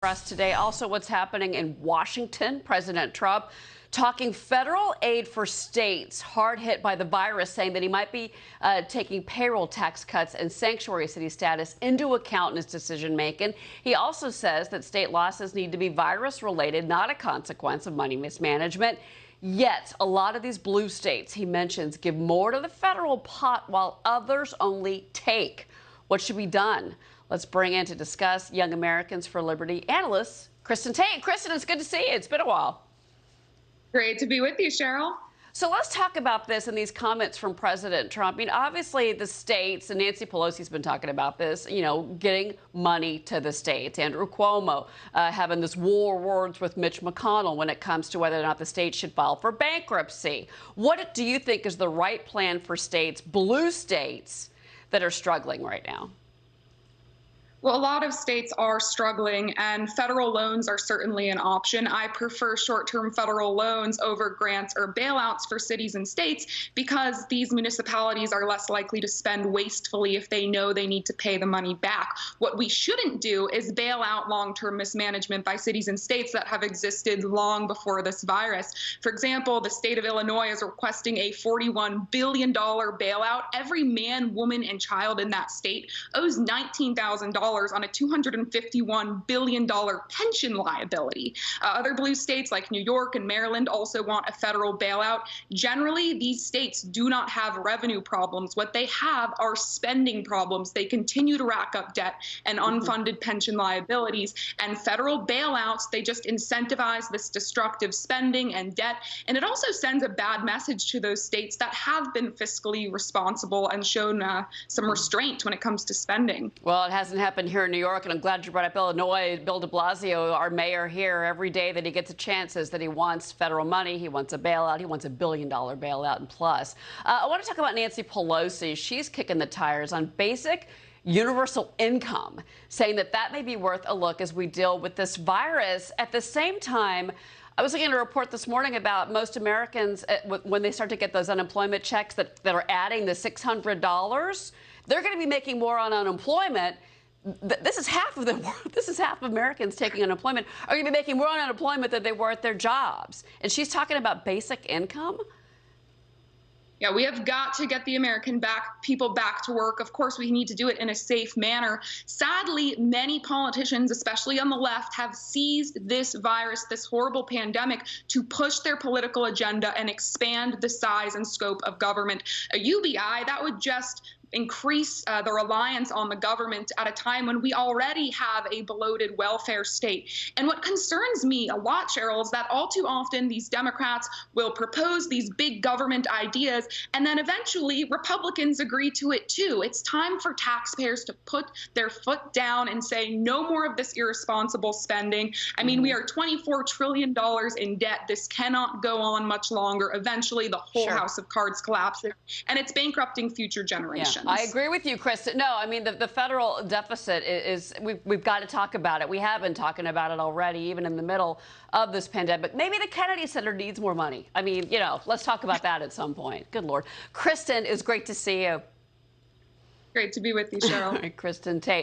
For us today, also what's happening in Washington. President Trump talking federal aid for states hard hit by the virus, saying that he might be taking payroll tax cuts and sanctuary city status into account in his decision making. He also says that state losses need to be virus related, not a consequence of money mismanagement. Yet a lot of these blue states, he mentions, give more to the federal pot while others only take. What should be done? Let's bring in to discuss Young Americans for Liberty analyst Kristin Tate. Kristin, it's good to see you. It's been a while. Great to be with you, Cheryl. So let's talk about this and these comments from President Trump. I mean, obviously the states, and Nancy Pelosi's been talking about this, getting money to the states. Andrew Cuomo having this war words with Mitch McConnell when it comes to whether or not the states should file for bankruptcy. What do you think is the right plan for states, blue states, that are struggling right now? Well, a lot of states are struggling, and federal loans are certainly an option. I prefer short-term federal loans over grants or bailouts for cities and states because these municipalities are less likely to spend wastefully if they know they need to pay the money back. What we shouldn't do is bail out long-term mismanagement by cities and states that have existed long before this virus. For example, the state of Illinois is requesting a $41 billion bailout. Every man, woman, and child in that state owes $19,000 on a $251 billion pension liability. Other blue states like New York and Maryland also want a federal bailout. Generally, these states do not have revenue problems. What they have are spending problems. They continue to rack up debt and unfunded pension liabilities. And federal bailouts, they just incentivize this destructive spending and debt. And it also sends a bad message to those states that have been fiscally responsible and shown some restraint when it comes to spending. Well, it hasn't happened here in New York, and I'm glad you brought up Illinois. Bill de Blasio, our mayor here, every day that he gets a chance says that he wants federal money, he wants a bailout, he wants $1 billion bailout and plus. I want to talk about Nancy Pelosi. She's kicking the tires on basic universal income, saying that that may be worth a look as we deal with this virus. At the same time, I was looking at a report this morning about most Americans, when they start to get those unemployment checks that are adding the $600, they're going to be making more on unemployment. This is half of this is half of Americans taking unemployment are going to be making more on unemployment than they were at their jobs. And she's talking about basic income. Yeah, we have got to get the American people back to work. Of course, we need to do it in a safe manner. Sadly, many politicians, especially on the left, have seized this virus, this horrible pandemic, to push their political agenda and expand the size and scope of government. A UBI, that would just increase the reliance on the government at a time when we already have a bloated welfare state. And what concerns me a lot, Cheryl, is that all too often these Democrats will propose these big government ideas, and then eventually Republicans agree to it too. It's time for taxpayers to put their foot down and say no more of this irresponsible spending. I mean, we are $24 trillion in debt. This cannot go on much longer. Eventually, the whole house of cards collapses, and it's bankrupting future generations. Yeah. I agree with you, Kristin. No, I mean, the federal deficit is we've got to talk about it. We have been talking about it already, even in the middle of this pandemic. Maybe the Kennedy Center needs more money. I mean, let's talk about that at some point. Good Lord. Kristin, it's great to see you. Great to be with you, Cheryl. Kristin Tate.